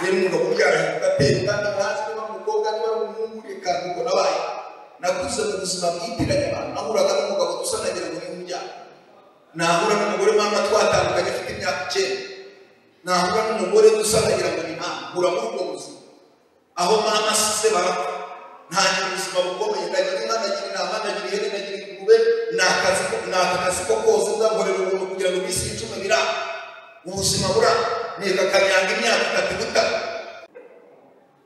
rero umugabo ubyarahinduka atera kandi ntazi niba umukobwa niba ari umuhungu reka nuko nabaye nakuze mu buzima bwitiranya abantu nahuraga n'umugabo dusa nagira ngo ni umbyara nahura n'umugore mama twatandukanye afite imyaka 9 nahura n'umugore dusa nagira ngo ni mama hura muri ubwo buzima aho mama asize barapfa nta ubuzima bukomeye ndagira inka ndagira intama ndagira ihene ndagira ingurube n'akazi ko koza ndankorera umuntu kugira ngo bisi 10 bira ubuzima bura neka kanyanga imyaka 3 guta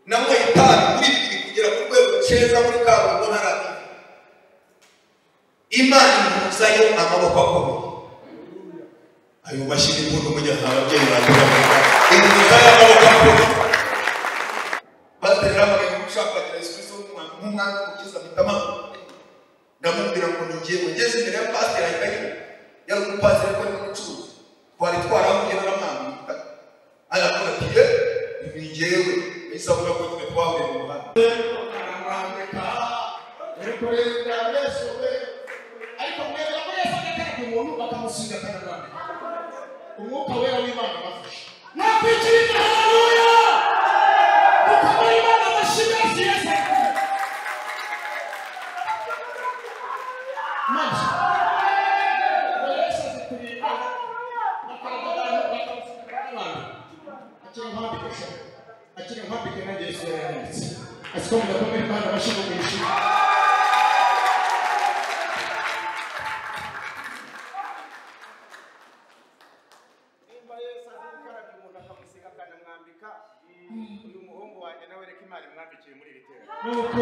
namwe itabi muri bibiri kugera ku rwego ceza muri kaburimbo ntarabi imana imuzayo amaboko akomeye ayo mashini impundu mujya ababyeyi bagira imuzayo amaboko akomeye batera amaboko gushaka Yesu Kristo nk'umwana w'umukiza bitama ndamubwira ngo ningiye ngeze imbere ya pastor ayikaye yari umupastor ko n'umucuruzi twari twarahuye n'amami ayakora ati ningewe isabura ko twahuye mu muhanda aramwambika ariko Yesu we ariko mwere ko Yesu akataka umuntu bakamusiga kanana umwuka wera w'Imana bafashe nakwikirira haleluya kuko Imana bashimira Yesu maji Yesu zikurinda akiri mpambike na Yesu yaranditse asikomeza ko Imana bashimira umushimira nimba Yesu azikaraga umuntu akamusiga kandi mwambika uyu muhungu wanjye nawe reka Imana imwambikiye muri iri tera nuko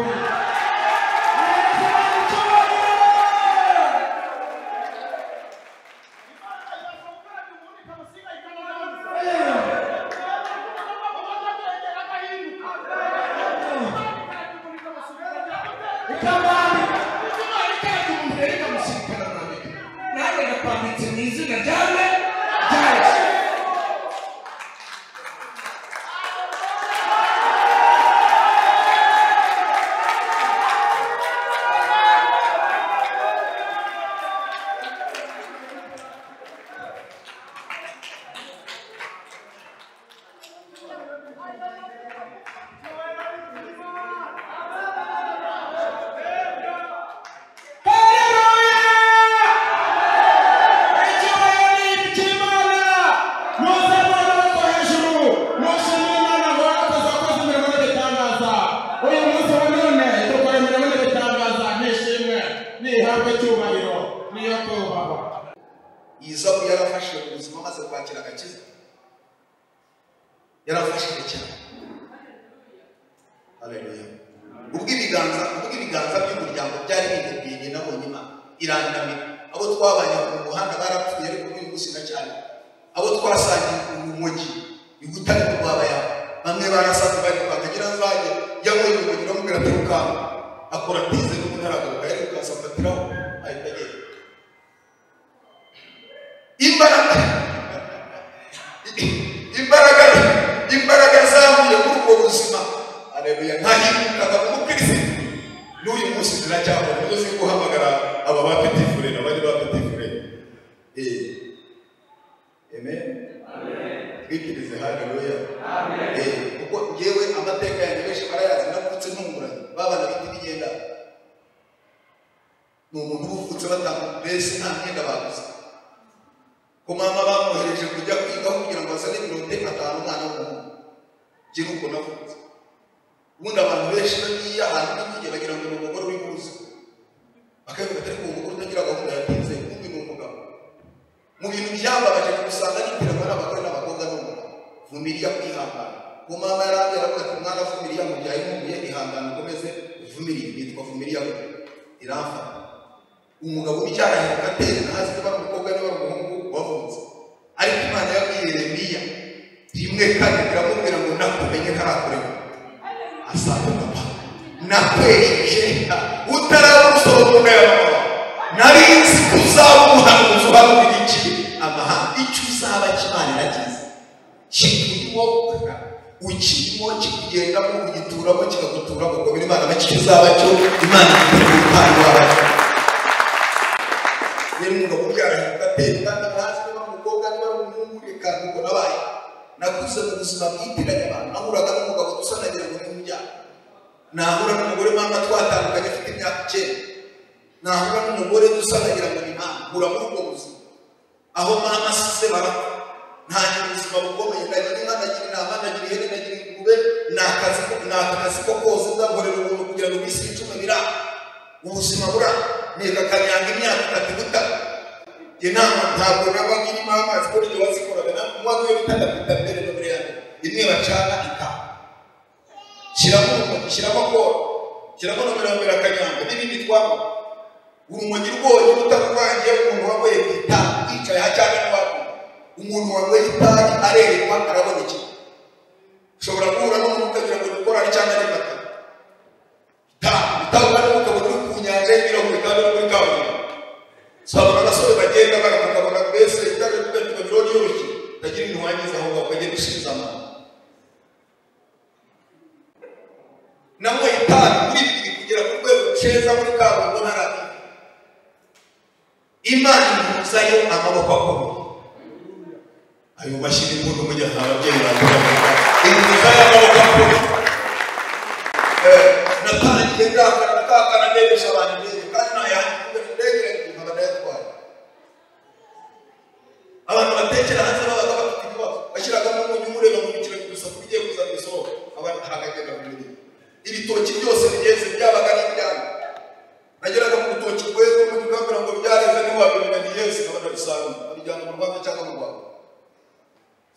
Izabu yarafashe ubuzima maze kwakira agakiza yarafashe cyane haleluya ubwibiganza by'umuryango byari bidebye nabonye Imana irandamira abo twabanye mu muhanda barapfuye ariko bigusina cyane abo twasangiye mu mujyi igutari kubabaya bamwe barasaze bari kwakagira nzaje yamoye umugira mubwira turuka akora tize n'umunaragaruka yari ukasafatiraho ahita imbaraga zamuye muri ubwo buzima haleluya ntahinduka mu Kristo n'uyu munsi ziracyakora nizo ziri guhamagara aba ba petit frère n'abandi ba petit frère amen twikirize haleluya kuko yewe amateka yanjye benshi barayazi navutse ntunguranye babana biti bigenda n'umuntu uvutse batanga mbese nta myenda baguze ko mama bamwohereje kujya kwiga kugira ngo azane minota 5 umwana w'umuhungu jye nuko navutse ubundi abantu benshi bariya ahantu n'igihe bagira ngo umugore uri buze akavuga ati umugore utagira gahunda yatinze kumbi n'umugabo mu bintu byambabaje gusanga nitiranwa n'abagore n'abakobwa n'umugabo vumiriya kwihangana ko mama yarambye aravuga ati umwana vumiriya mu byaye mumuye ihangana ukomeze vumiriya yitwa vumiriya irafa umugabo w'icyarahinduka atera ntazi niba umukobwa niba umuhungu wavutse ariko Imana yabwiye Yeremiya rimwe kandi iramubwira ngo nakumenye ntarakureba asanga papa nakwejeje utaraba umusoro mu nda yawe nari nzi kuzaba umuhanuzi uhabura iki amahanga icyo uzaba Imana iragize kikirimo kikugendamo ugituramo kikaguturamo ngo biri Imana bakiki uzaba cyo Imana ikuruhande wabaje rero umugabo ubyarahinduka atera kandi ntazi niba umukobwa niba umuhungu reka nuko nabaye nakuze mu buzima bwitiranye abantu, nahuraga n'umugabo dusanagira ngo ni umbyara, nahura n'umugore mama twatandukanye afite imyaka 9, nahura n'umugore dusanagira ngo ni mama, hura muri ubwo buzima aho mama asize barapfa, ntagira ubuzima bukomeye, ndagira inka, ndagira intama, ndagira ihene, ndagira ingurube, n'akazi ko koza nzagorera ubuntu kugira ngo iminsi 10 bira ubuzima bura neka kanyanga imyaka 3 gutaka inama ntabwo nabagira mama zikora ibyo bazikoraga na umwaka we bitandatu mbere no mbere yanjye imwe bacana ikawa shyiramo kora shyiramo nomero mbere akanyanga n'ibindi twabo urumogi rwonye utakurangiye umuntu wambaye kwitanga yicaye hacyaga n'abako umuntu wambaye itabi arerekwa arabona iki ushobora guhura n'umuntu ukagira ngo gukora ari cyangwa ari bata itabi n'umugabo uri ku nyanja y'ibirahure kandi uri muri kaburimbo sabona abasore bagenda barakabona mbese itabi n'ugatima bironi yoroshye utagira ibintu wangiza aho ngaho ukagenda usubiza amano namwe itabi muri bibiri kugera ku rwego ruceza muri kaburimbo ntarabi Imana imuzayo amaboko akomeye ayo mashini umuntu mujya ababyeyi bakora imuzayo amaboko akomeye natangiye ndakana ndebesha abantu ndebe kandi nayanjye ndegere nkaba ndayatwara abantu batekera hanze babaga bafite ibibazo bashyiragamo umunyu umureba mu bikira gusa kugiye kuzana isoko abantu hagagenda mu mirimo ibitoki byose bigeze byabaga n'ibyanyu nageraga mu rutoki rwego mu gikambira ngo byareze ntiwabimenya ni Yesu abana bisarura abijyana mu Rwanda cyangwa mu Rwanda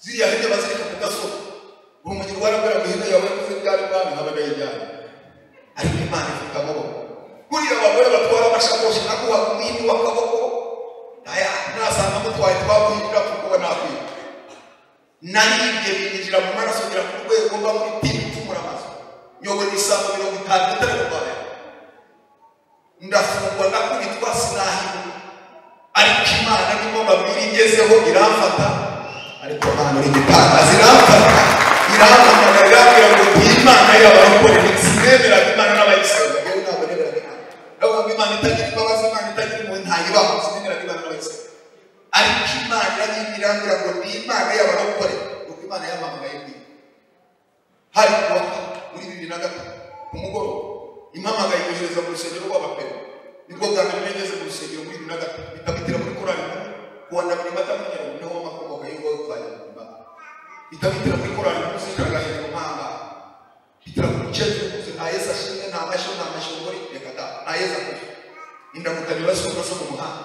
ziriya hene bazirika ku gasozi urumugiro warabera mu hene yawe kuze byari bami nkaba ndayijyana ariko Imana ifite amaboko kuriya abagore batwara amashakoshi nakuha ku muhini w'akaboko aya nasanga mutwaye twakwinjira kuko nakwiye naribye binjira mu maraso ngira ku rwego mba muri timu tumura amaso nyogo n'isambu 50 bitari mu Rwanda ndafungwa nakubitwa sinahiwe ariko Imana nimo babiri ngezeho iramfata ariko Imana uri gitanga ziramfata iramamagarira kugira ngo Imana y'abarokore ntizinemera Imana n'abayisaba yewe ntabwo nemera Imana ntabwo Imana itagira imbabazi Imana itagira impuhwe ntayibaho zinemera Imana n'abayisaba ariko Imana irambira ngo Imana y'abarokore kuko Imana yamamagaye kwi hari muri 2003 umugoroba impamagaye yohereza mu rusengero rw'abapere nibwo bwa mbere nageze mu rusengero muri 2003 bitabitira muri korali kuwanda muri mata munyero niho makomoka y'ingo twajya bitabitira muri korali musikaga hejuru mpanga bitira ku cyezo kuze nta Yesu ashimwe nta masho muri rekata nta Yesu akuze indamukanye basubira so mu muhanda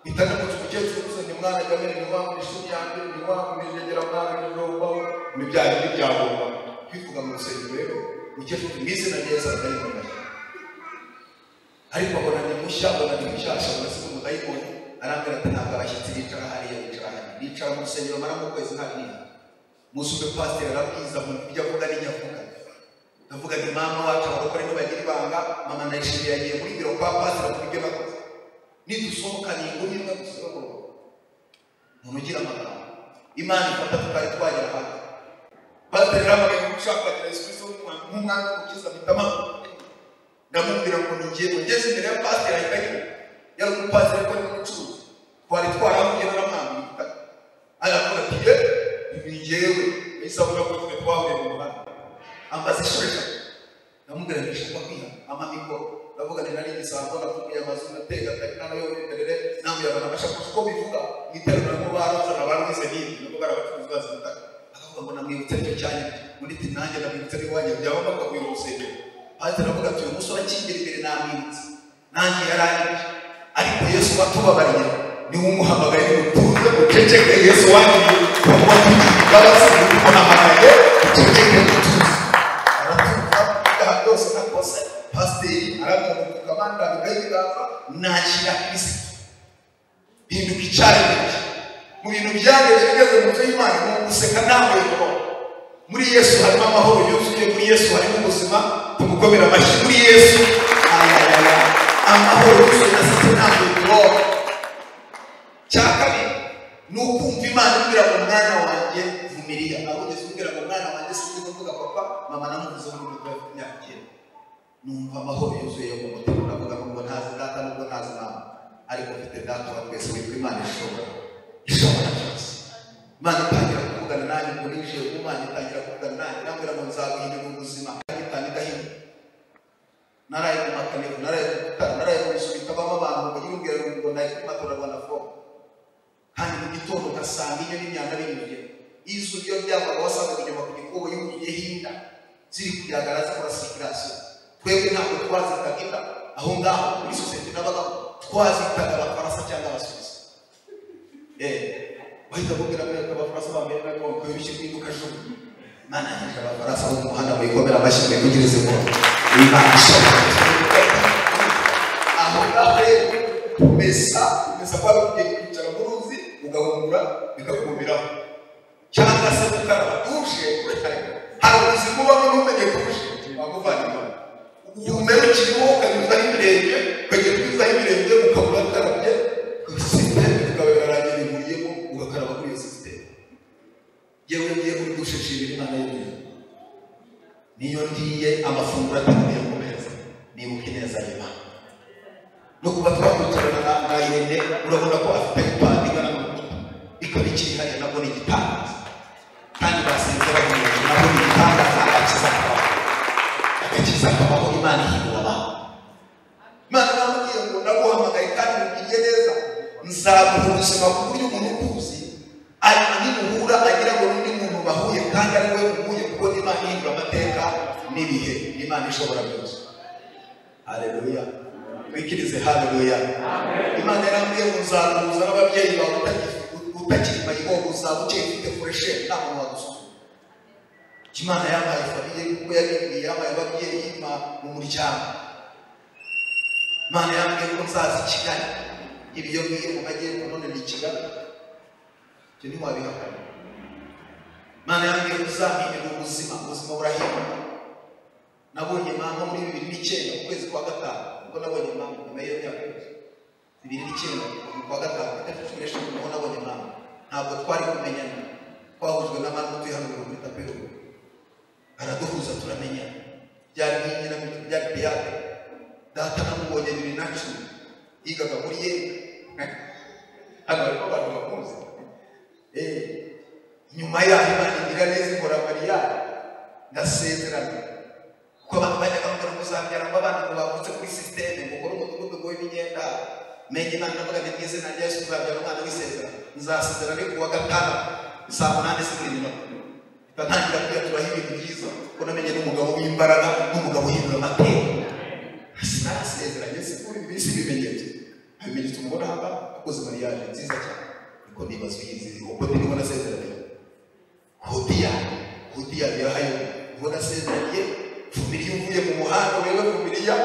bitana mu cyezo kuze ni mwana jamene ni wangu ishuri yanjye ni wangu nijegera mwana ni roho ni byari byagomba kwivuga mu rusengero rero ukecuru tumize na Yesu atayibona ariko abona ni mushasha urasiga umudayimoni arambira ati ntabwo abashyitsi bicara hariya bicara mu rusengero mara mu kwezi nta bintu musuke pasiteri arabwiza mu bijya avuga n'inyavuga ndavuga ni mama wacu abakora ntibagira ibanga mama ndayishimiye yagiye muri biro kwa pasiteri kubibyo bakoze nidusohoka ni ingumi imwe gusa umuntu ugira amagambo Imana ifata tukari twagera hanze pasiteri arambwira ngo ushaka kugira Yesu Kristo nk'umwana w'umukiza bitama ndamubwira ngo ngiye ngeze imbere ya pasiteri ahita yari umupasiteri ko ari umucuruzi twari twarahuye n'amwambika aravuga ati ni njyewe isabura ko twahuye mu muhanda amaze ishoresha ndamubwira ngo nshaka kwiha amamiko ndavuga ni nari gisambo navuye amazu natega kandi nayo yoberere namwe abana bashaka ko bivuga niterura mu baroza nabaruze nini nuko barabacuruza bazita akavuga ngo namwibutse cyo cyane muri tinange namwibutse ni wanye byaba bakavuye urusengero pasiteri avuga ati uyu musore akingera imbere namwibutse nanjye yarangije ariko Yesu watubabariye ni umuhamagaye utuze uceceke Yesu wangiriye kuba tukibaza kuko namagaye uceceke utuze aratuka byose nakose pasiteri aramuka kamanda bigayigaza nakira Kristo binduka icyayi mu bintu byageje ngeze mu cy'Imana mu guseka nawe muri Yesu harimo amahoro yuzuye muri Yesu harimo ubuzima tumukomera amashyi muri Yesu amahoro yuzuye na satani ntabwo cyakabiri ni ukumva Imana imbwira ngo mwana wanjye vumiriya ahugeze umbwira ngo mwana wanjye sinzi kuvuga papa mama namuvuze muri muto myaka numva amahoro yuzuye yo mu mutima navuga ngo ntazi data nubwo ntazi mama ariko mfite data wa twese witwa Imana ishobora byose Imana itangira kuvugana nanjye nanjye ngo ninjiye mu Mana itangira kuvugana nanjye nambwira ngo nzaguhindura ubuzima itandikaho naraye mu makaneko naraye mu gutara naraye mu bisubita bamo abantu ngo yirungere ngo naye kumatora Rwanda fo kandi mu gitondo ngasanga iyo n'imyanda binyuye izu byo byabaga wasangaga inyuma ku gikobo yuzuye hinda ziri kujyagara zikora circulation twebwe ntabwo twazitaga aho ngaho muri sosiyete n'abagabo twazitaga abafaransa cyangwa abasubiza bahita bubwira ko abafaransa bambaye n'agongo y'ibishye kwinduka shuri Mana yanje abafaransa bo mu muhanda bayikomera amashyi kugereze ko Imana ishobora aho ngaho mesa kwa kugiye kwicara mu ruzi ugahumura bikakumiraho cyangwa se gukaraba dushe hari ubuzima ubamo n'umenye dushe wamuvana umere kirimo ukanyuzaho imirenge ukagera kwizaho imirenge ukabura ukarabye sisiteme ukaba yararangira imuriyemo ugakaraba kuri iyo sisiteme yewe ngiye muri dushe nshimira Imana y'ibintu niyo ndiye amafunguro atangiye ku meza nibuka ineza y'Imana no kuba twakurikirana na Irene urabona ko afite ipandi igana n'umutuku ikaba ikiri hariya nabwo ni igitangaza kandi basenze bakomeye nabwo ni igitangaza agakiza kabaho Imana ihindura abantu Imana namubwiye ngo naguhamagaye kandi mubwiye neza nzaguha ubuzima ku buryo umuntu ukuzi nimuhura agira ngo n'undi muntu bahuye kandi ari we uhuye kuko Imana ihindura amateka n'ibihe Imana ishobora byose haleluya wikirize haleluya Imana yarambwiye ngo nzaguhuza n'ababyeyi bawe utakiri mayibobo uzaba ukeye ufite fureshe nta muntu wagusuzuma Imana yampaye famiye kuko yabibwiye yampaye ababyeyi mu muryango Imana yambwiye ko nzaza i Kigali ibiyo ngiye mu majyepfo none ni Kigali icyo ntiwabihakana Imana yambwiye ko uzampindura ubuzima burahinduka nabonye mama muri 2009 mu kwezi kwa gatanu ubwo nabonye mama nyuma y'iyo myaka 2009 mu kwa gatanu itariki ubwo nabonye mama ntabwo twari kumenyana twahujwe n'abantu tuyihanura muri tapero araduhuza turamenya byari nyina byari piyate data namubonye 2010 yigaga muri ye hano ariko abantu bakuze nyuma yaho Imana igira neza ikora Mariya ndasezerana ko abantu bajyaga bakora kuzabyara ngo abana bavutse kuri systeme ngo kora umudugudu ngo w'imyenda menye Imana navuga ni bwize na Yesu uzabyara umwana w'isezerano nzasezerana ku wa gatanu saa 8 z'ijoro batangira kwiyatura ibintu byiza ko namenye n'umugabo w'imbaraga n'umugabo uhindura amateka sinasezeranye sikuri ibisi bimenyetse abimenyetse umubona hamba akoze mariage nziza cyane niko nibazo yizi uko ndibona nasezeranye hodiya yahayo ubona sezeranye Vumiriya uvuye mu muhanda wewe Vumiriya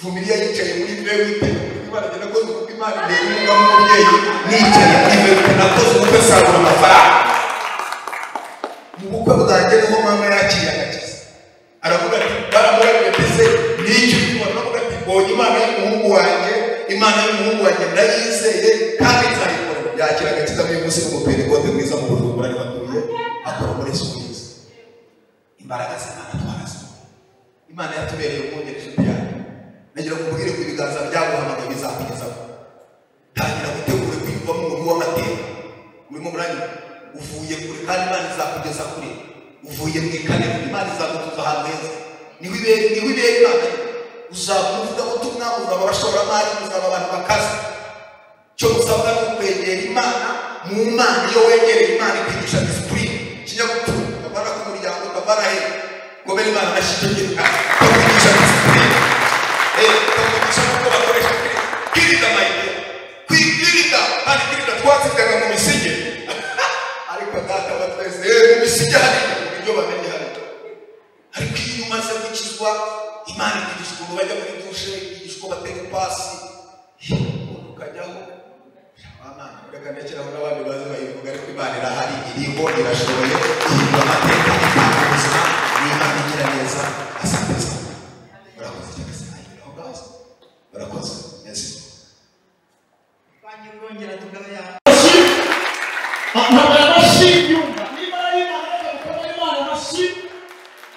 Vumiriya yicaye muri vewite Imana genda koze kuko Imana ndeye umugabo w'umubyeyi nicaye muri vewite nakoze ubukwe nsagura amafaranga mu bukwe bwanjye niho mama yakiriye agakiza aravuga ati baramurabye pese n'icyo ubona aravuga ati mbonye Imana y'umuhungu wanjye ndayizeye kandi nzayikora yakira agakiza muri munsi n'umupira ikote mwiza mu Bujumbura ari batuye akora muri Yesu imbaraga z'Imana twarazo Imana yatubereye umwongere inshuti yawe nagira kubwire ko ibiganza byaguhamagaye bizakugezaho tangira gutegura kwiyumvamo umuntu w'amateka urimo muranye uvuye kure kandi Imana izakugeza kure uvuye mu ikaniro Imana izagutuza ahantu heza niho ibere Imana uzavuga ubutumwa uzaba abashoramari uzaba abantu bakaze cyo musabwa no kwegera Imana mu Mana iyo wegereye Imana ikwigisha discipline kinyabupfura abana ku muryango kabarahe gobera Imana nashyigikiye kwigisha discipline kwigisha uko bakoresha kirida mayide kwigirida kandi kirida twazitaga mu misige ariko data batwese mu misige hari ibyo bamenye hari ariko iyo umaze gukizwa Imana ikwigisha ukuntu bajya muri dushe ikwigisha uko bateka ipasi ukajyaho Imana uraganekeraho n'abandi bazi bayivuga ariko Imana irahari iriho irashoboye ihindura amateka itanga ubuzima n'Imana igira neza asanteza murakoze cyane aho ngaho murakoze neza banyirongera tugabya ntabwo yabashyingiumva niba ari Imana bakaba Imana amashyi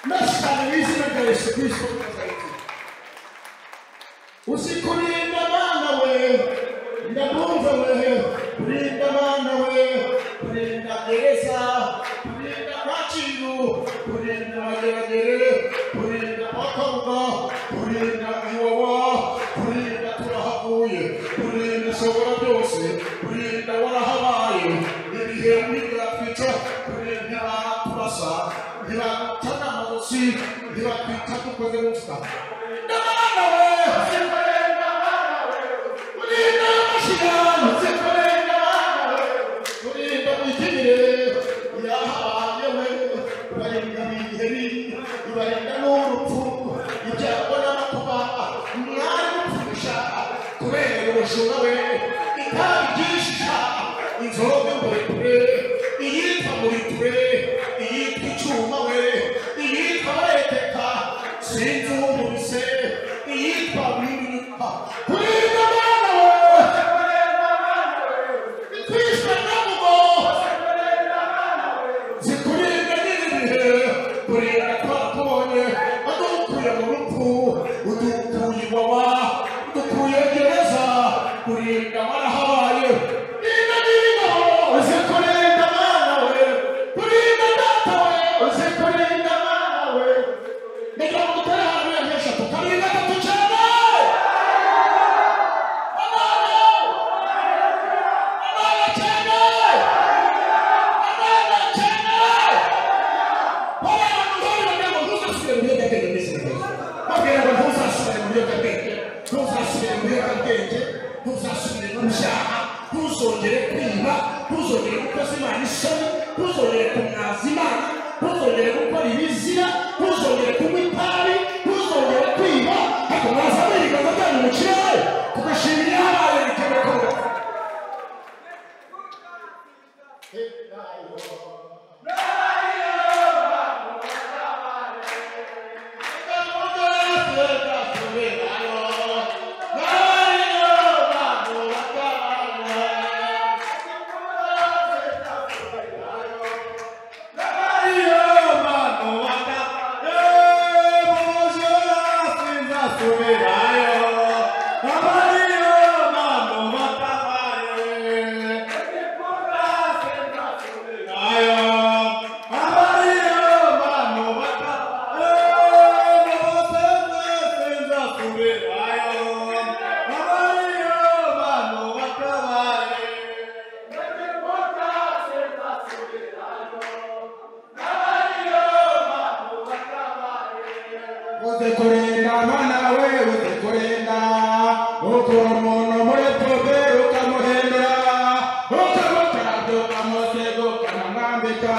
ndashaka n'izina rya Yesu Kristo usikurinda Mana we ndabumva we kurinda Mana we kurinda kurinda mageragere, kurinda makabuga, kurinda iwawa, kurinda turahavuye, kurinda shobora byose, kurinda warahabaye, ibihe ntibyatwica, kurinda turasa, ntibacana amazosi, ntibatwita dukoze mu mfuka. Ndabana we, kurinda amashigano, kurinda mwikirire, yahabaye we, kurinda ibiheri, kurinda n'urupfu, ibyago n'amakuba, mwari gupfusha, kubera ubujura we, itabi ryishisha, inzoga mburekure, iyitwa muriture, iyitwa icyuma we, iyitwa bareteka, sinzi umubise, iyitwa winyuka, kurinda abana we, twishwe n'amugo, zikurinda n'ibihe, kurinda twakubonye, wadukuye mu rupfu, udukuye iwawa, udukuye gereza, kurinda warahabaye, rinda n'iriho, uzikurinda abana we, kurinda data we, uzikurinda abana we, ndagira ngo dutere ahantu y'eshatu, kabiri gatatu cyane, abana cyane, abana cyane, abantu babibona ngo ntuzasubire mu biyobyabwenge mbese babwira ngo ntuzasubire mu biyobyabwenge, ntuzasubire mu biyobyabwenge, ntuzasubire mu byaha, ntuzongere kwiba, ntuzongere gukoza Imana isoni, ntuzongere kumwaza Imana, ntuzongere gukora ibizira, ntuzongere kunywa itabi, ntuzongere kwiba, ariko mwazamura ibiganza byanyu mu kirere tugashimira iyahabaye bitewe ko uzikurenda mwana we, uzikurenda ukura umuntu muri tobe ukamuhindura, ukamukarabya ukamusega ukanamwambika,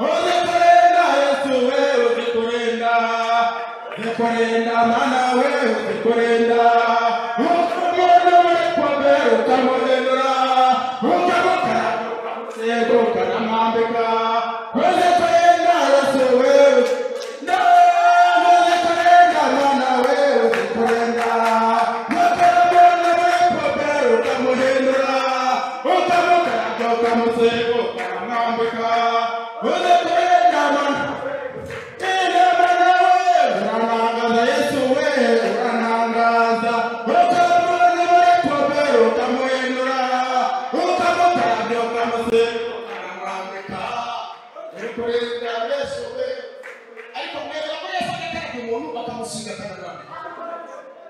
uzikurenda Yesu we, uzikurenda, uzikurenda mwana we, uzikurenda ukura umuntu muri tobe ukamuhindura, ukamukarabya ukamusega ukanamwambika, uzikurenda Yesu we,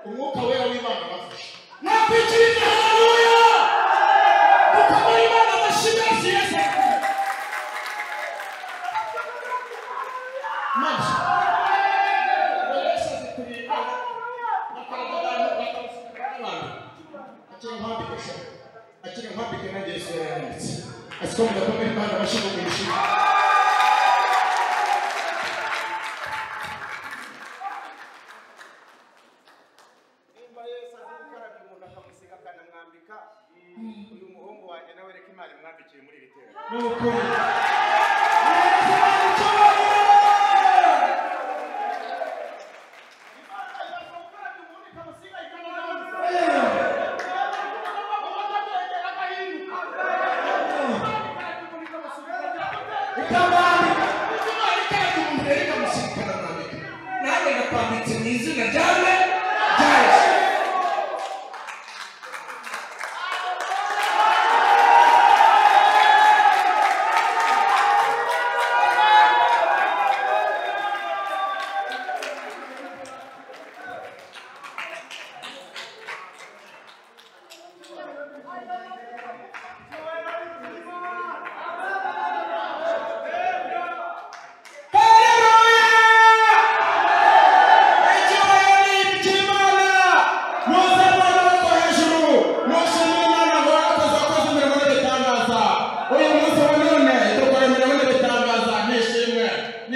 umwuka wera w'Imana bafashe nakwikirije. Haleluya, dukomere Imana amashyi menshi Yesu maze Yesu azikurinda nakaragana bakamusanga akira mpambike na Yesu yaranditse asikomeza dukomere Imana amashyi mu mishyi. uyu muhungu wanjye nawe reka Imana imwambikire muri iri tera.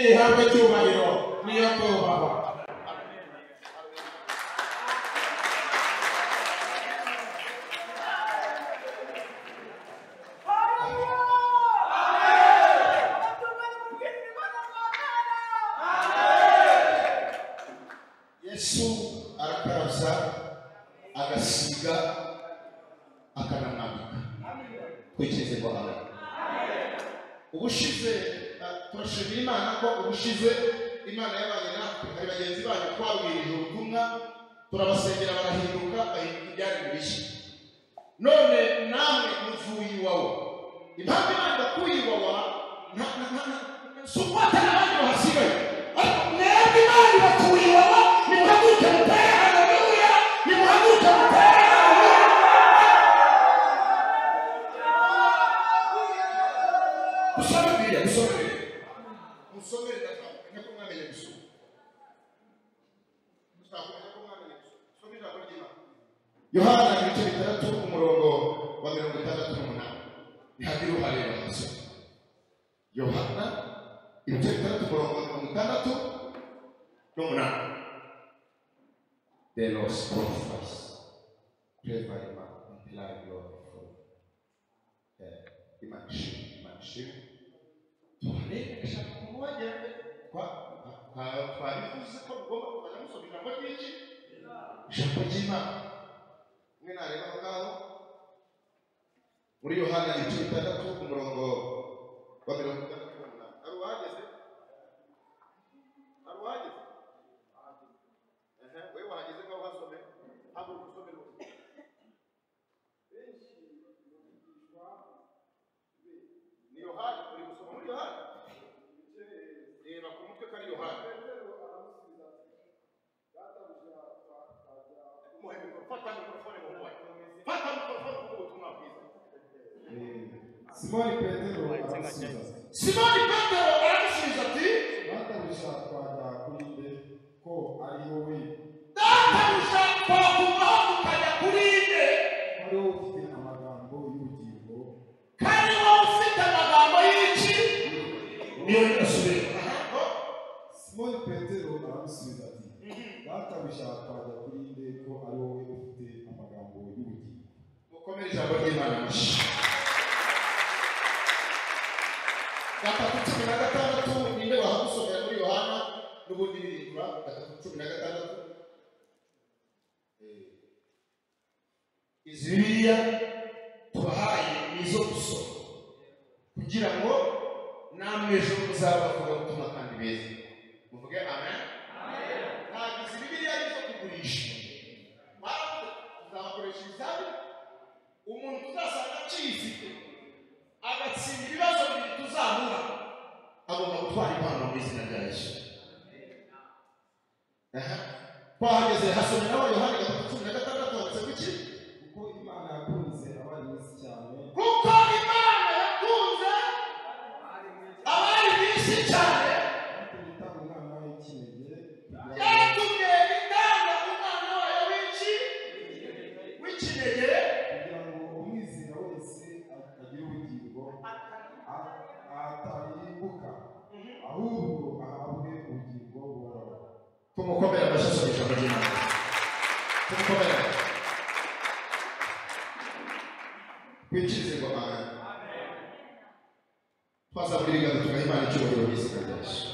nihabwe icyubahiro niyo kubahwa. Yesu arakarabya agasiga akanamwambika twikeze kwa Amen. Ubushize turashimira Imana ko ubushize Imana yabanye natwe, hari bagenzi banyu twabwirije ubutumwa turabasengera barahinduka ibyari bishya. None namwe muvuye iwawe, impamvu Imana idakuye iwawa supata n'abandi bahasigaye, ariko mwebwe Imana ibakuye iwawa. Nimuhaguruke mutere haleluya, nimuhaguruke mutere haleluya. Musome Bibiliya, musome ndashaka ko mwamenye gusoma. Mustakumenya ko mwamenye gusoma. Soma ijambo ry'Imana. Yohana ibice 3 umurongo wa 68. Ntihagira uhareba hasi. Yohana ibice 3 umurongo wa 68. The lost prophets pray by imply Lord for imanishim tuharesha kumwajya twarifuze ko mugomba kujya musoma ijambo ry'iki ijambo ry'Imana. Mwe nareba aho ngaho muri Yohana ibice 3 umurongo wa 68. Aruhageze wewe wahageze ngaho hasome hapo usome lo ni Yohana uri gusoma muri Yohana reba ku mutwe kari Yohana fata mikrofone mu mubaya fata mikrofone ku butumwa bwiza. Simoni Petero arasubiza ati databuja twajya kuri nde ko ari wowe. Databuja twakubaho tukajya kuri nde ari wowe ufite amagambo y'ubugingo, kandi wowe ufite amagambo y'iki niyo ndasubira. Simoni Petero aramusubiza ati databuja twajya kuri nde ko ari wowe ufite amagambo y'ubugingo. Mukomere ijambo ry'Imana mushi. 3:16 ninde wahamusomera muri Yohana n'ubundi birindura 3:16. Izi Bibiliya tubahaye nizo gusoma kugira ngo namwe ejo muzabavuga ubutumwa kandi beza. Muvuge amen. Ntabwo izi Bibiliya ari zo kugurisha, tuzabakoresha ibizami. Umuntu tuzasanga acifite agatsinda ibibazo bibiri tuzamura agomba gutwara impano mu izina rya Yesu. Twahageze hasomera wa Yohana 3:16 handitse kuki? Kuko Imana yakunze abari mwisi cyane. Kuko Imana yakunze abari mwisi cyane. Yatumye itanga umwana wayo w'ikinege kugira ngo umwizera wese agire ubugingo atarimbuka, ahubwo ahabwe ubugingo buhoraho. Tumukomere amashyi ijambo ry'Imana. Tumukomere. Kwikirize ngo amen. Twazabura ibiganza tugaha Imana icyubahiro mu izina rya Yesu.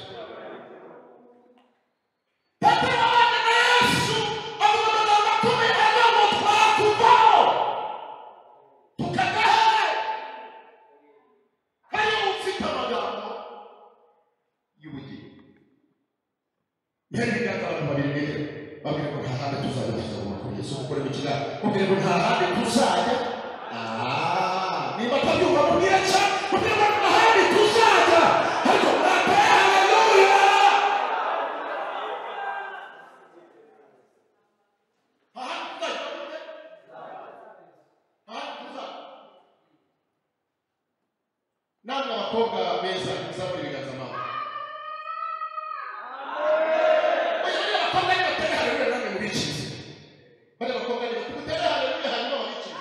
Namwe abakobwa beza muzabura ibiganza mama. Oya ni abakobwa ni batari haleluya namwe mubikize. Bari abakobwa ni batari haleluya hanyuma babikize.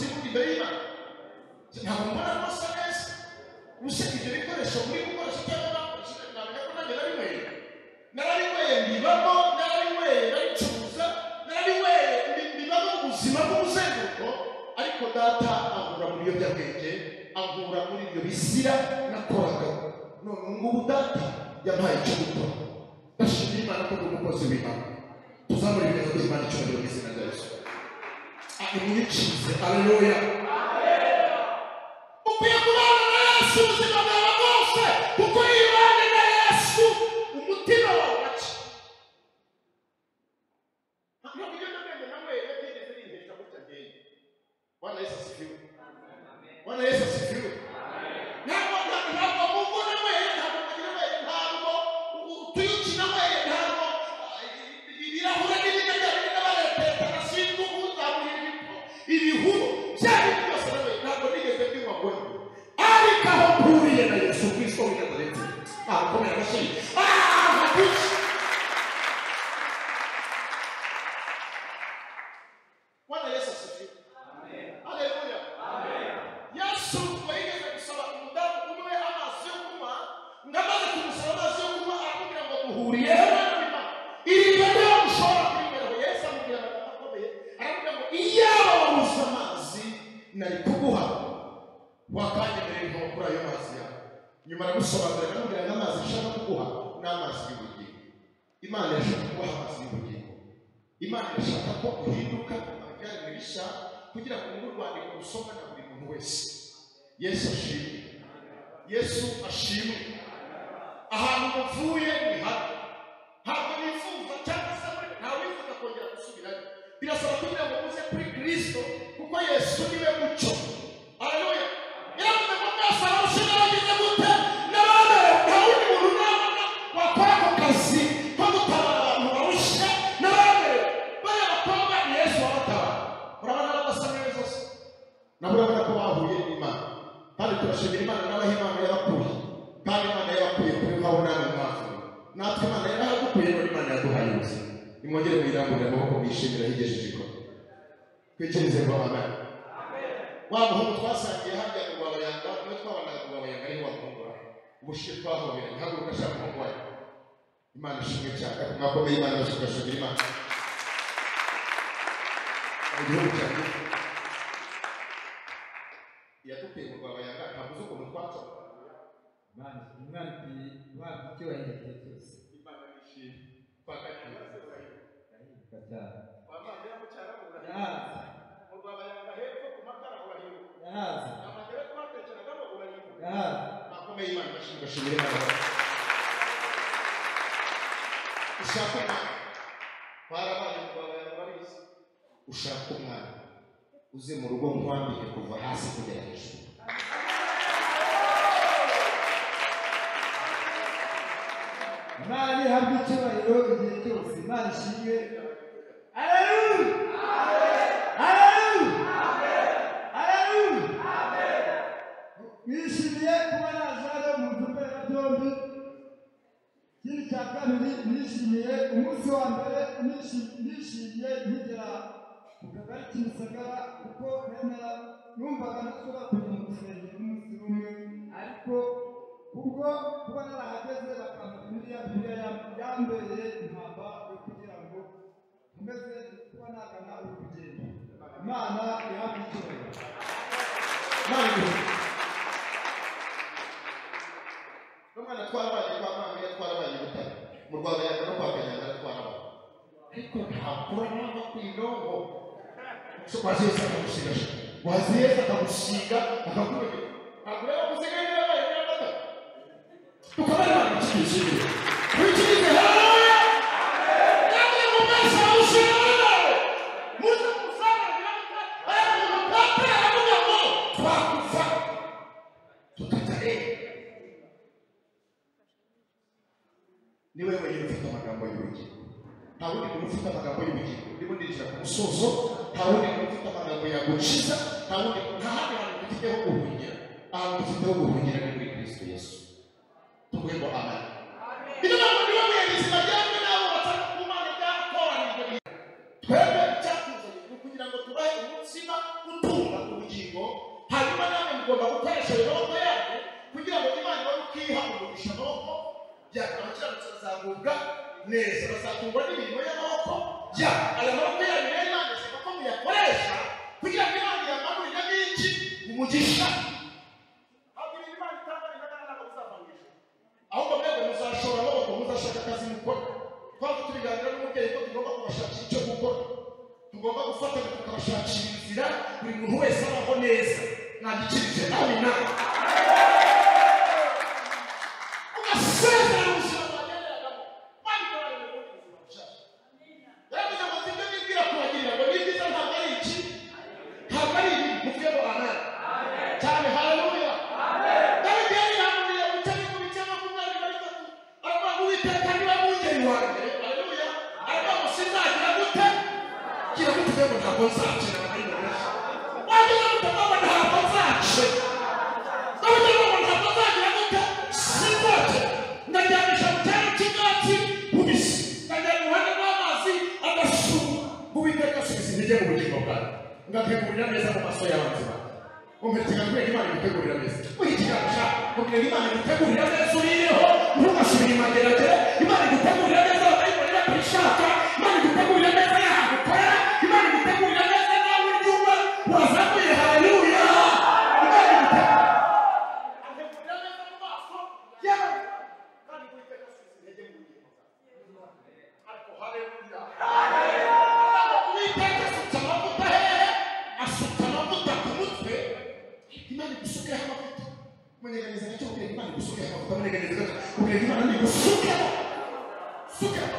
uzimuka imbere y'Imana ntabwo mbona rwose neza usibye ibyo bikoresho muri gukoresha cyangwa nakoresha ntabwo ko nanjye nararinyweye mbibamo nararinyweye naricuruza nararinyweye mbibamo ubuzima bw'umuzenguruko ariko data ankura muri iyo byabwenge ankura muri ibyo bizira nakoraga none ngubu data yampaye icyo gukora ndashimira Imana ko ndi umukozi w'Imana tuzamura ibintu by'Imana icyubahiro mu izina rya Yesu imwicize haleluya ukwiye kubana na Yesu ubuzima bwawe bwose kuko iyo ubanye na Yesu umutima wawe uraca ntabwo ibyo ndabwenge nawe yatigeze yihesha gutya ngeye Bwana Yesu asifiwe Bwana Yesu asifiwe ntabwo mubona we ntabwo mugira we ntabwo tuyukina we ntabwo ibirahure n'ibindi n'abareteta nashinzwe ubuzamurira ibihuru byari byose nawe ntabwo nigeze mbinywa ngo ariko aho mpuriye na Yesu Kristo w'i Nazareti akomera amashyi Bwana Yesu asifiwe haleluya Yesu wigeze gusaba umudamu umwe amazi yo kunywa ngamaze kumusaba amazi yo kunywa aramubwira ngo duhuriye n'Imana iriba niyo mushobora kwiberaho Yesu amubwira amagambo akomeye aramubwira ngo iyaba wabuze amazi nari kuguha wakanyemerera nko kuri ayo mazi yawe nyuma aramusobanurira aramubwira ngo amazi nshaka kuguha ni amazi y'ubugingo Imana yashaka kuguha amazi y'ubugingo Imana irashaka ko uhinduka amabyarire bishya kugira ngo uru rwandiko rusomwe na buri muntu wese Yesu ashimwe Yesu ashimwe ahantu muvuye ni hano ntabwo nifuza cyangwa se ntawe wifuza kongera gusubirayo birasaba kugira ngo muze kuri Kristo kuko Yesu niwe mucyo haleluya yaravuze ngo mwese abashinga bagize gute n'abandi nta wundi muntu n'abana wakora ako kazi ko gutabara abantu barushye n'abandi bariya bakobwa ni Yesu wabatabara urabona bagasa neza se nabo urabona ko bahuye n'Imana kandi turashimira Imana n'abaho Imana yabakuye kandi Imana yabakuye kuri nk'aho namwe mwavuye natwe Imana yarahagukuye none Imana yaduhaye ubuzima nimwongere mwirambure amaboko mwishimira higejeje ikora twikirize ngo amen wa muhungu twasangiye harya mu Rwabayanga niwe twabanaga mu Rwabayanga ariho wamwungura ubushiye twahoberanye haguruka ashaka umuhungu wayo Imana ishimwe cyane mwakomeye Imana bashimira Imana mu gihugu cyacu yatukuye mu Rwabayanga ntabwo uzi ukuntu twaca Imana icyubahiro igihe cyose Imana ishimwe twakakira cyane amazi yo mucyara mu yahaze Rwabayanga hepfo ku makara urahibuka yahaze amagere twatekeragamo urahibuka yahaze mwakomeye Imana bashimira Imana ushaka umwana twarabaye mu Rwabayanga babizi ushaka umwana uze mu rugo nkwambike kuva hasi kugera hejuru Imana ihabwa icyubahiro igihe cyose Imana ishimwe haleluya haleluya haleluya nishimiye kuba naje mu ntubera byombi ikindi cya kabiri nishimiye umunsi wa mbere nishimiye nkigera mu kagari Kimisagara kuko nemera numvaga ntashobora kujya mu rusengero umunsi umwe ariko ubwo kuba narahageze bakampa Bibiliya yambereye impamba yo kugira ngo nkomeze kuba nagana urugendo Imana ihabwe icyubahiro n'umwana twarabaye kwa Mama twarabaye Butare mu Rwabayanga no kwa Kanyanga twarabaye ariko ntakura nava ku indongo waziyeza akagusiga waziyeza akagusiga akakubwira ntabwo rero gusiga n'abaye n'abata tukabana n'ikizere wikirize haleluya namwe mu mwese awushira muze kusana n'abata aya mu papa aravuga ngo twakufa tukatare ni wewe wenyine ufite amagambo y'ubugingo nta wundi muntu ufite amagambo y'ubugingo ndimo ndinjira ku musozo nta wundi muntu ufite amagambo yagukiza nta handi hantu dufiteho guhungira ahantu dufiteho guhungira ni muri Kristo Yesu tuvuge ngo amen ino ntabwo niwe muyagizima ryamwe n'abo bataka ku Mana ryatoranijwe twebwe icyatuzanye ni ukugira ngo tubahe umutsima utunga bugingo, hanyuma namwe mugomba gukoresha ayo maboko yanyu kugira ngo Imana ibone uko iha umugisha amaboko yanyu. Abakiranutsi bazagubwa neza, bazatungwa n'imirimo y'amaboko yanyu. Aya maboko yanyu rero Imana ishaka ko muyakoresha kugira ngo Imana iyamanurire n'iki umugisha. Ntabwo ibintu Imana itangarira ntabwo muzavangisha, ahubwo mwebwe muzashora amaboko, muzashaka akazi mukora. Twaba tubiganira n'umubyeyi ko tugomba kubashakira icyo gukora, tugomba gufatanya tukabashakira inzira, buri muntu wese abaho neza. Nagikirije nawe nawe ugasezera ubuzima bwagenderagamo Imana ikabare mu bundi buzima bushasha. Yaravuze ngo ibyo nibwira kubagirira ngo ni byiza, ntabwo ari iki, ntabwo ari ibi. Muvuge ngo amen cyane, haleluya. Dawidi yari yahuriye mu bice 23 aravuga ngo Uwiteka niwe mungeri wanjye, haleluya. Aravuga ngo sinzagira gute, kira gute ngo ntabwo nzakira abayibona wagira ngo ntabwo nzace, Dawidi ngo ntabwo nzagira gute, sinzace. Ndaryamisha mu cyaro cy'ubwatsi bubisi, ndajya mu ruhande rw'amazi adasuma. Uwiteka asubiza intege mu bugingo bwawe, ngategurira neza mu maso y'abanzi bawe. Umurikira kubera Imana igutegurira neza. Uyikiganisha kubera Imana igutegurira neza uriyeho, ntugasubire imageragere. Imana igutegurira neza abayikorera kuyishaka, Imana igutegurira neza yahantu ukorera, Imana igutegurira neza nawe uryumva wazamuye, haleluya. Imana igutegurira neza mu maso yawe, kandi Uwiteka asubiza intege mu bugingo bwawe. Ariko haleluya, Uwiteka asutse amavuta hehe, asutse amavuta ku mutwe. Imana igusukeho amavuta, muneganeza gato kubera Imana igusukeho amavuta, muneganeza gato kubera Imana igusukeho, sukeho.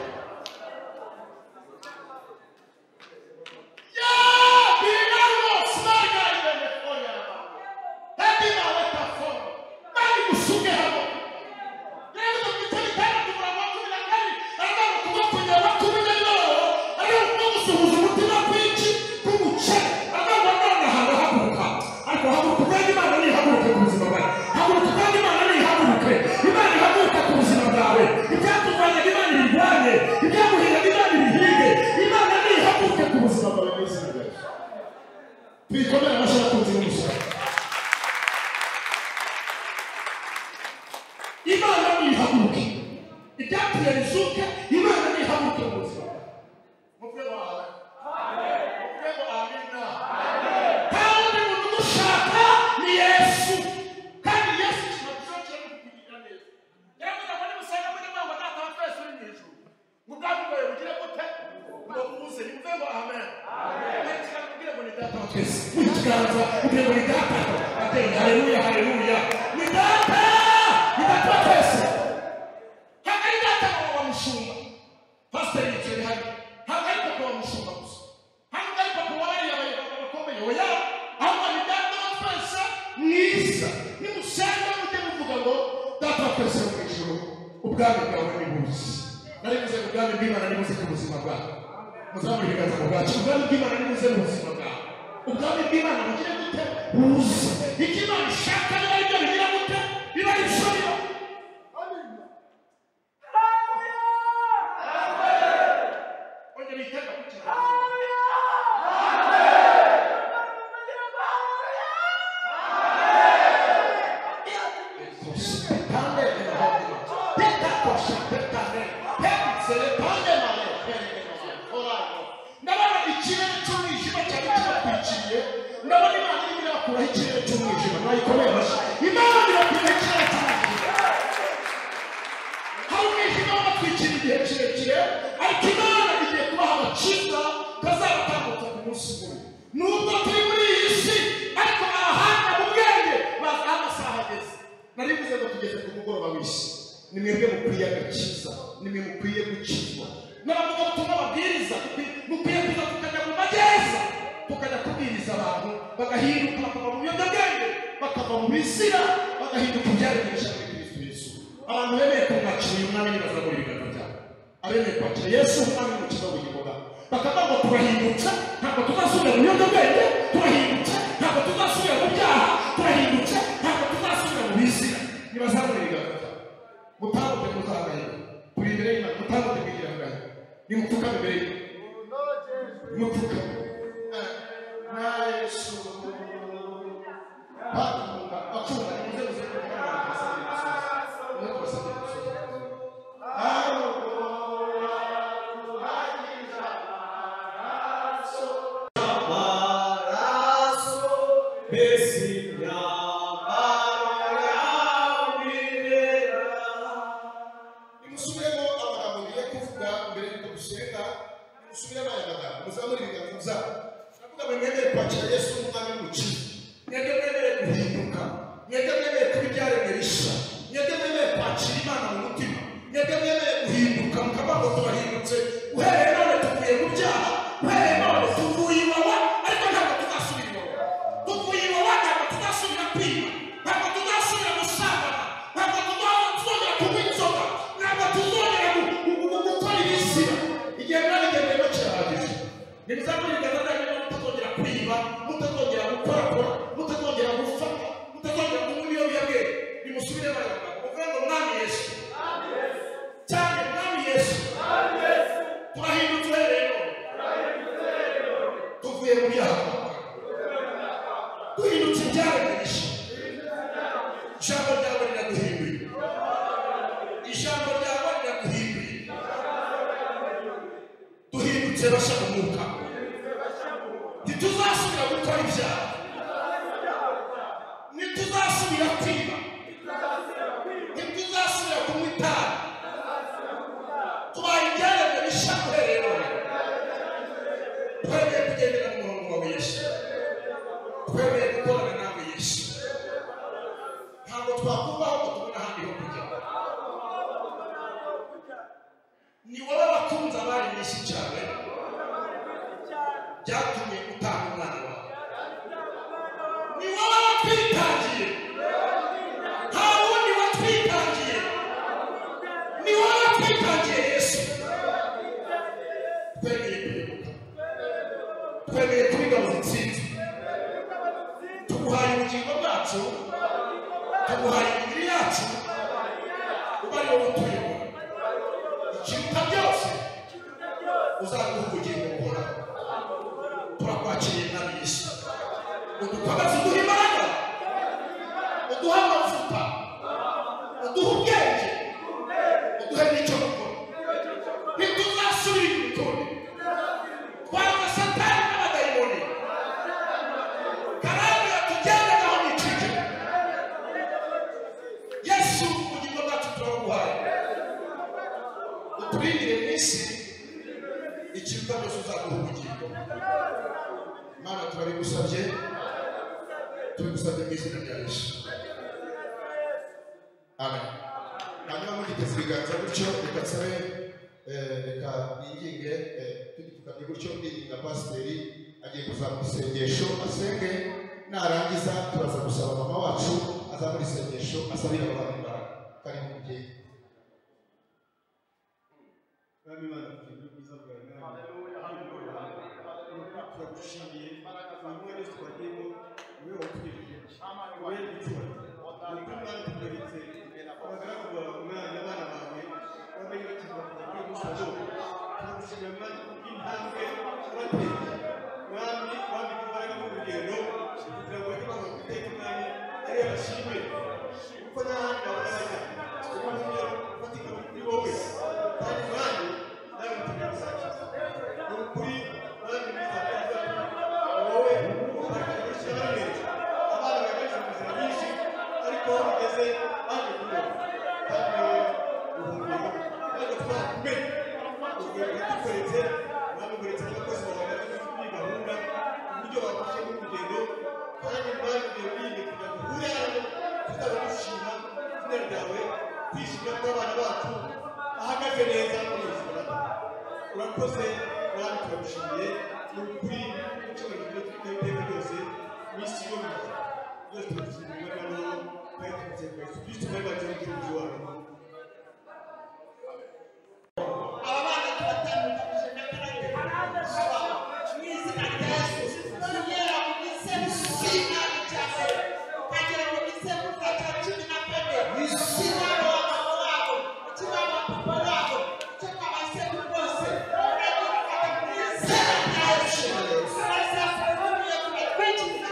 Preaching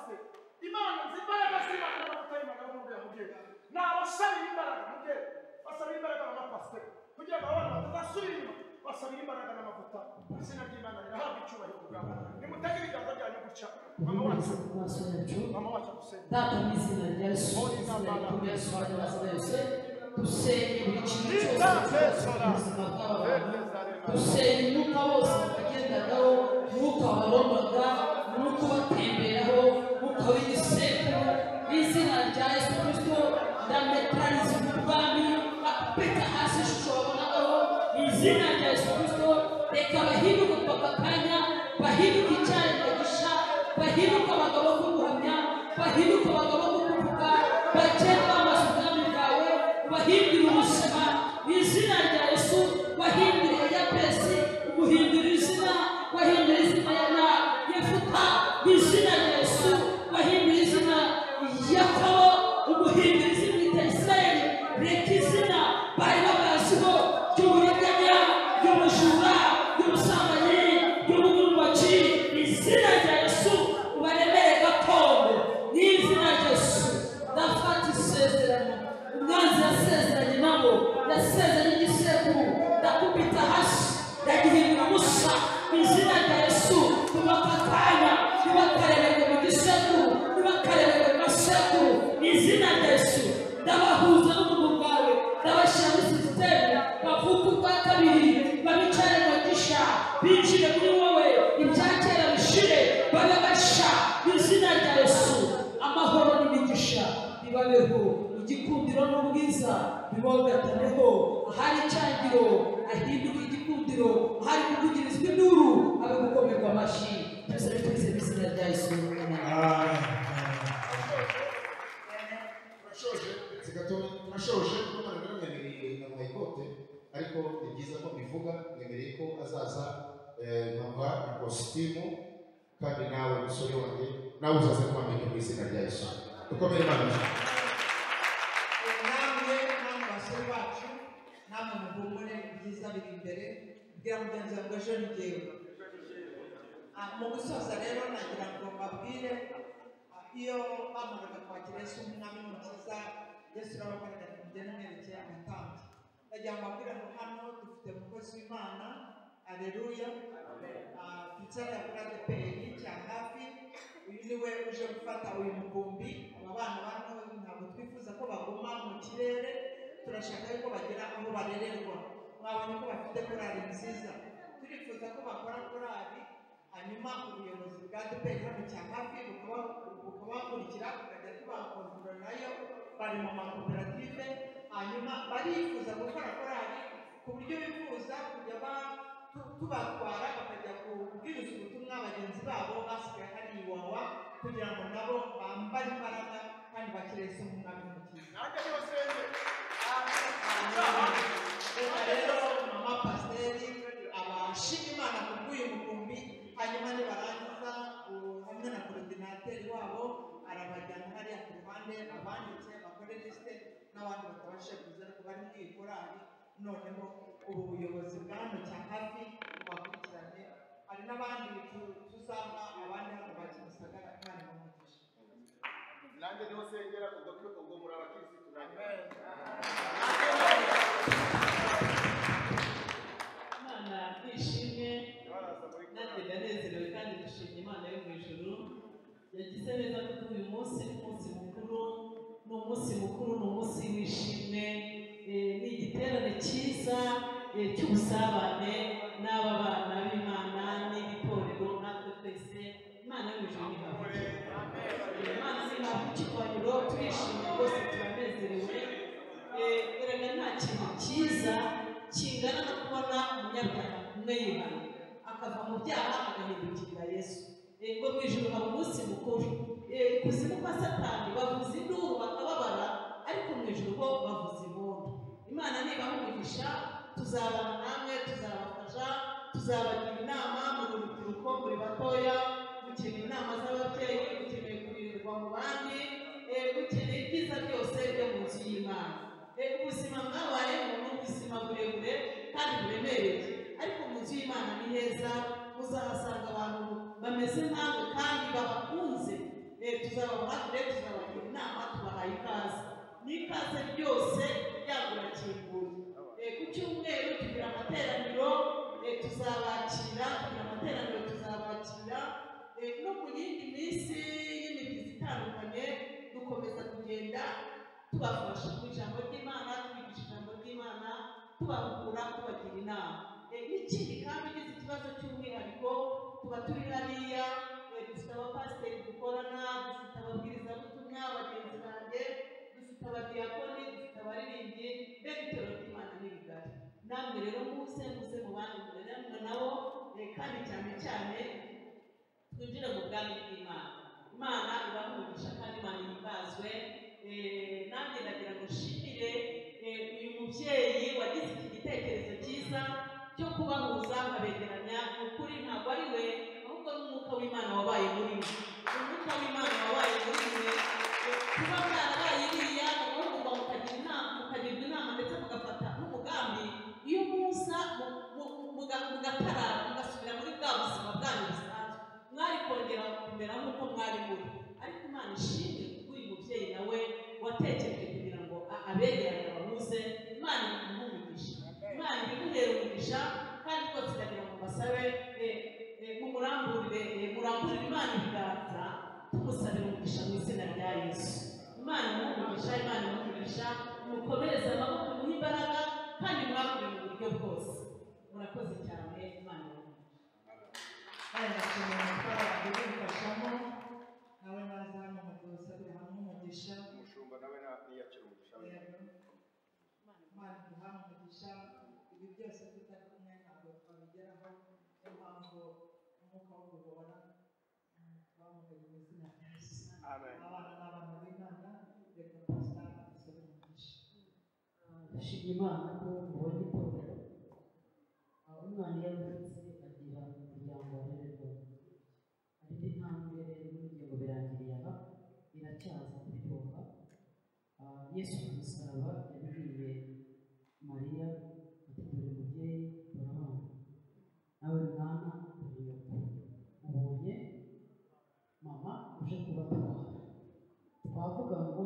pasiteri imana nzi imbaraga z'imana n'amavuta y'imana n'umubyeyi mubyeyi ni abasabira imbaraga mubyeyi basabira imbaraga n'amapasiteri kugira ngo abana batazasubira inyuma basabira imbaraga n'amavuta izina ry'imana rirahabwa icyubahiro ubwabo nimutege ibiganza byanyu gutya mama wacu agusenge data mu izina rya Yesu izina rikomeye Yesu n'amazina yose dusenge buri kintu cyose mu buzima bw'abantu dusenge umwuka wose bagendagaho umwuka wabarondaga umwuka ubatemberaho umwuka w'igisekuru n'izina rya Yesu Kristo ndametraliza ubwami akupita hasi ishusho babonagaho izina rya Yesu Kristo reka bahinduke paka kanya bahinduke icyarimwe gisha bahinduke abagabo b'ubuhamya bahinduke abagabo b'ukuvuga bagende bamaze ubwami bwawe bahindure ubuzima izina rya Yesu bahindure Yabesi ubuhindura izina bahindura izina ya Yefuta izina rya Yesu bahindura izina Yakobo ubuhindura izina rya Isirayeli reka izina bari babaziho ry'uburiganya ry'ubujura ry'ubusambanyi ry'ubugurumbaci izina rya Yesu ubaremere gakondo n'izina rya Yesu ndafata isezerano umwanzi yasezeranye nabo yasezeranye igisekuru ndakubita hasi ndagihindura ubusa izina rya Yesu tubakakanya ntibakareberwe mu gisekuru ntibakareberwe mu masekuru izina rya Yesu ndabahuza n'umuntu bwawe ndabashyira muri sisiteme bavuka ubwa kabiri babicare mu gisha binjire muri wowe ibya kera bishire babe basha izina rya Yesu amahoro n'imigisha bibabeho igikundiro n'ubwiza bibogataneho ahari icyangiro ahinduka igikundiro ahari kuvugirizwa induru abe gukomerwa amashyi byose biturutse mu izina rya Yesu turashoje kuko none mwemereye na ikote ariko ni byiza ko bivuga mwemereye ko azaza nkava na kositimu kandi nawe musore wanjye nawe uzaze kwambika mu izina rya Yesu dukomere Imana namwe basore bacu namwe muhumure ibyiza biri imbere bwira mugenzi wawe ngo ejo ni jyewe mu gusoza rero nagira ngo mbabwire iyo bamaraga kwakira Yesu nk'umwami n'umukiza Yesu arabakorera ati mugende mwerekeye amatanga ndagira ngo mbabwire ngo hano dufite umukozi w'Imana aleluya twicara kuri ADPR cya hafi uyu niwe uje gufata uyu mukumbi aba bana bano ntabwo twifuza ko baguma mu kirere turashaka yuko bagera aho barererwa mwabonye ko bafite korali nziza turifuza ko bakora korali hanyuma ubuyobozi bwa ADPR hano cya hafi bukabakurikira tukajya tubakontorora nayo bari mu makoperative hanyuma barifuza gukora korali ku buryo bifuza kujya tubatwara bakajya kubwiriza ubutumwa bagenzi babo basigaye hari Iwawa kugira ngo nabo bambare imbaraga kandi bakire Yesu nk'umwami n'umukiza reka rero mama pasiteri abashima Imana kubw'uyu mukumbi hanyuma nibarangiza hamwe na korodinateri wabo arabajyana hariya ku ruhande abanditse bakore lisite n'abandi batabashije kuza ariko bari muri iyi korali noneho ubu buyobozi bwa hano cya hafi bubakurikirane hari n'abandi tuzaha abandi hano ba Kimisagara Imana ibamugisha nanjye niho sengera ubwo muri abakirisitu Imana nishimye nanjye ndanezerewe kandi dushimye Imana yo mu ijuru yagize neza kuko uyu munsi ni umunsi mukuru ni umunsi mukuru ni umunsi w'ishimwe ni igiterane cyiza cy'ubusabane n'aba bana b'Imana n'itorero natwe twese Imana yo mu ijuru ni hafi Imana ni hafi icyubahiro turishimye rwose turanezerewe erega nta kintu cyiza kingana no kubona umunyabyaha umwe yihana akava mu byaha agahindukirira Yesu ngo mu ijuru haba umunsi mukuru ikuzimu kwa Satani bavuza induru bakababara ariko mu ijuru bo bavuza impundu Imana nibaha umugisha tuzabana namwe tuzabafasha tuzabagira inama mu rubyiruko muri batoya mukeneye inama z'ababyeyi mukeneye kurirwa mu bandi mukeneye ibyiza byose byo mu nzu y'Imana ubuzima mwabayemo ni ubuzima burebure kandi buremereye ariko mu nzu y'Imana ni heza muzahasanga abantu bameze nkawe kandi babakunze tuzababa hafi rero tuzabagira inama tubahaye ikaze n'ikaze byose byagurakinguye ku cyumweru tugira amateraniro tuzabakira no mu yindi minsi y'imibyizi itandukanye dukomeza kugenda tubafasha mu ijambo ry'Imana tubigisha ijambo ry'Imana tubahugura tubagira inama n'ikindi kandi ugize ikibazo cy'umwihariko tuba turi hariya dufite abapasiteri dukorana dufite ababwirizabutumwa bagenzi banjye dufite abadiyakoni dufite abaririmbyi mbega itorero ry'Imana ni rigari namwe rero muze mu bandi mureremwe nabo kandi cyane cyane twinjire mu bwami bw'Imana Imana ibamugisha kandi Imana ihimazwe nanjye ndagira ngo nshimire uyu mubyeyi wagize iki gitekerezo cyiza cyo kubahuza abegeranya ukuri ntabwo ari we ahubwo n'umwuka w'Imana wabaye muri we umwuka w'Imana wabaye muri we kuba mwarabaye iriya mugomba mukagirwa inama ndetse mugafata n'umugambi iyo muza mugakarara mugasubira muri bwa buzima bwanyu busanzwe mwari kongera kumera nk'uko mwari muri ariko Imana ishimwe kuri uyu mubyeyi nawe watekereje kugira ngo abegeranye bahuze Imana imuhumugisha Imana ibimuhera umugisha kandi rwose iragira ngo basabe murangurire Imana ibiganza tumusabira umugisha mu izina rya Yesu Imana imuhumugisha mukomereze amaboko muhe imbaraga kandi mwagure mu buryo bwose murakoze cyane Imana bifashamo nawe naza hano mu dusabira hamwe umugisha umushumba nawe niyakira umugisha Imana iduha umugisha ibi byose tutari kumwe ntabwo twabigeraho niyo mpamvu umwuka w'ububona twamugaye mu izina rya Yesu abana n'abana b'Imana reka pasita dusabire umugisha ndashimira Imana ko mubonye itorero umwana iyo avutse agira umuryango warererwa hari intambwe rero n'ingingo birangiriye aha biracyaza kuryoha Yesu ku musaraba yabwiye Mariya ati dore mubyeyi urabona nawe mwana uri nyoko ubonye mama uje kubatwara twavuga ngo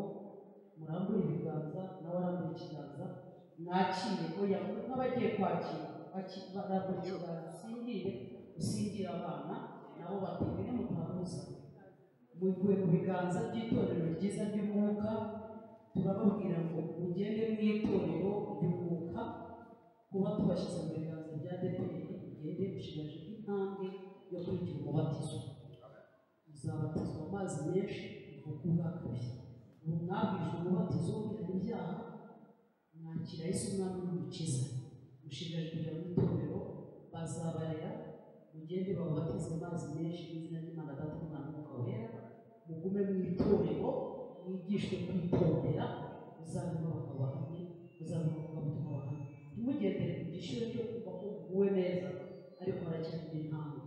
murambure ibiganza nawe arambure ikiganza mwakire oya nk'abagiye kwakira barambure ikiganza usingire abana nabo bategere mutahuza muvuye mu biganza by'itorero ryiza ry'umwuka turababwira ngo mugende mu itorero ry'umwuka kuba tubashyize mu biganza bya DPR mugende mushigaje intambwe yo kwigira umubatizo muzabatizwa amazi menshi kuko bwa kabiri ubu mwabwijwe umubatizo w'ibihano ibyaha mwakira Yesu umwami n'umukiza mushigaje kujya mu itorero bazabarera mugende babatize amazi menshi mu izina ry'Imana Data n'Umwana n'Umwuka Wera mugume mu itorero mwigishwe kwitondera uzabona bakabahamye uzabona ubutumwa bahamye ntimugendere ku gishiro cyo kuva ko uguwe neza ariko haracyari intambwe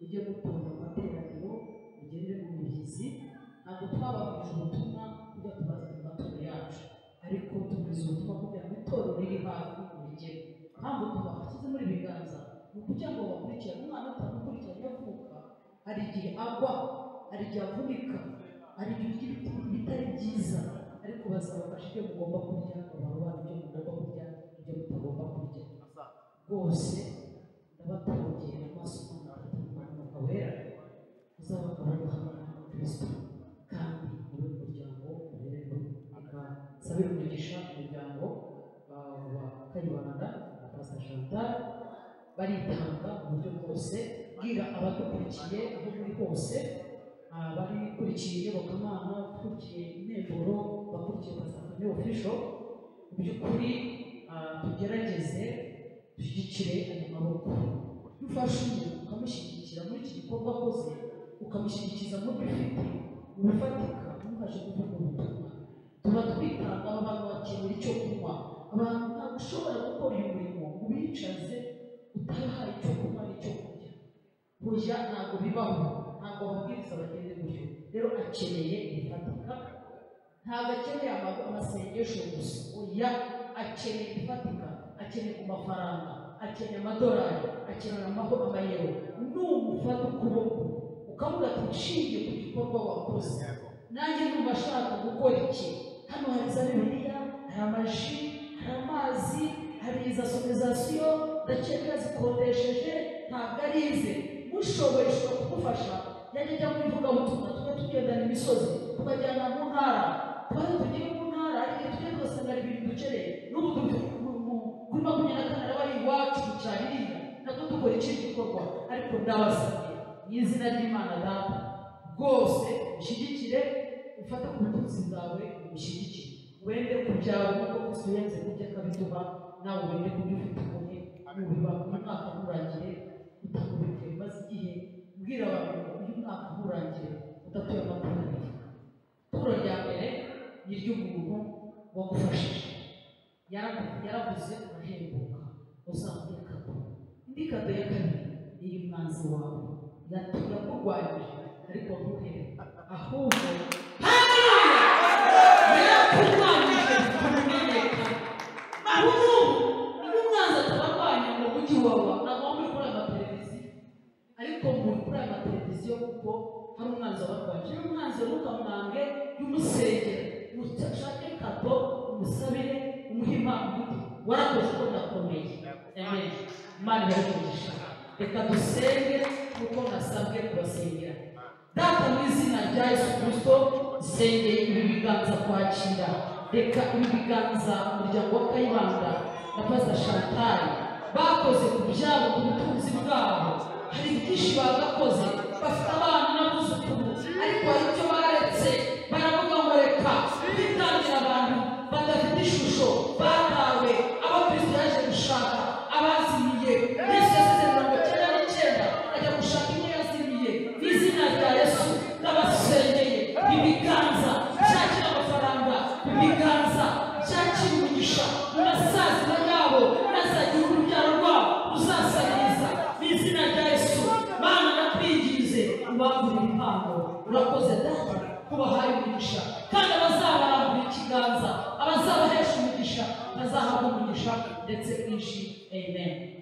ujye gutunga amateraniro ugende mu mibyizi ntabwo twababwije ubutumwa kujya tubazana amatora yacu ariko tubwiza ubutumwa kugira ngo itorero riri hafi urigere ntabwo tubashyize muri biganza ni ukugira ngo bakurikirane umwana utamukurikiranye avuka hari igihe agwa hari igihe avunika hari igihe bitari byiza ariko bazabafasha ibyo mugomba kurya babaha ibyo mugomba kurya ibyo mutagomba kurya rwose ndabatongera amaso y'Umwuka Wera uzabagabanya hamwe na Kristo kandi muri uyu muryango urererwa sabira umugisha umuryango wa Kayibanda na Pastor Chantal baritanga mu buryo bwose bwira abadukurikiye aho muri hose bari kurikiye iyobokamana bakurikiye intemburo bakurikiye Pastor Official mu by'ukuri tugerageze dushyigikire aya maboko dufashe umuntu ukamushyigikira muri iki gikorwa akoze ukamushyigikiza mu bifite mu bifatika ntumufashe kuvuga ubutumwa tuba twitanga abantu bakenera icyo kunywa abantu ntabwo ushobora gukora uyu murimo ngo ubicaze utabahaye icyo kunywa n'icyo kurya burya ntabwo bibaho ntabwo ababwiriza bagende gutyo rero akeneye ibifatika ntabwo akeneye amasengesho gusa oya akeneye ibifatika akeneye ku mafaranga akeneye amadolari akeneye amayero n'umufata ukuboko ukavuga ati nshingiye ku gikorwa wakoze nanjye numva ashaka gukora iki. Hano hari za bibiliya, hari amaji, hari amazi, hari za sonorizasiyo ndakeka zikodesheje ntabwo ari ize. Mushoboye ishobora kugufasha yajya ajya mu ivugabutumwa tujya tugendana imisozi tukajyana mu ntara twari tugiye mu ntara ariko tujya tugasanga ari ibintu dukeneye. N'ubu kuri 24 bari iwacu mu cyaririya nabwo dukora ikindi gikorwa, ariko ndabasabye mu izina ry'Imana Data rwose ushyigikire, ufate ku butunzi bwawe ushyigikire, wende ku byawe nk'uko Kristo yanze kujya akabiduha, nawe wende ku byo ufite ukuri nubiba umwaka nturangire utakubiteye. Maze igihe mbwira abantu uyu mwaka nturangire udatuye amakuru abiri. Ituro rya mbere ni iry'umuntu wagufashije, yaravuze urahembuka uzamuye kado. Indi kado ya kabiri ni iy'umwanzi wawe yakurwanyije ariko ntuhere, ahubwo yarakurwanyije kumenyekana. Ubu iyo umwanzi atabarwanya ngo mujyi wawe ntabwo muri kuri aya mateleviziyo, ariko muri kuri aya mateleviziyo kuko hari umwanzi wabarwanyije. Iyo umwanzi ntukamwange y'umusengera, ushake kado umusabire umuhe impamvu warakoze ko ndakomeye. Amen. Imana irakugisha. Reka dusenge kuko nasabwe kubasengera. Data mu izina rya Yesu Kristo sengeye ibi biganza kwakira. Reka ibi biganza umuryango wa Kayibanda na Pastor Chantal bakoze ku byabo ku butunzi bwabo. Hari byinshi bagakoze, bafite abana n'abuzukuru, ariko hari icyo baretse. Baravuga ngo reka twitangira abantu badafite ishusho batawe, abo Kristo yaje gushaka, abazimiye. Yesu yasize 99 ajya gushaka imwe yazimiye. Mu izina rya Yesu ndabasengeye ibiganza cyakira amafaranga, ibiganza cyakira umugisha mu masaziro yabo, nazagira urubyaro rwabo ruzasabiriza. Mu izina rya Yesu Mana ndakwinginze ubagurire impano. Urakoze Data kubahaye umugisha, kandi abazabarambura ikiganza, abazabahesha umugisha bazahabwa umugisha ndetse mwinshi. Amen.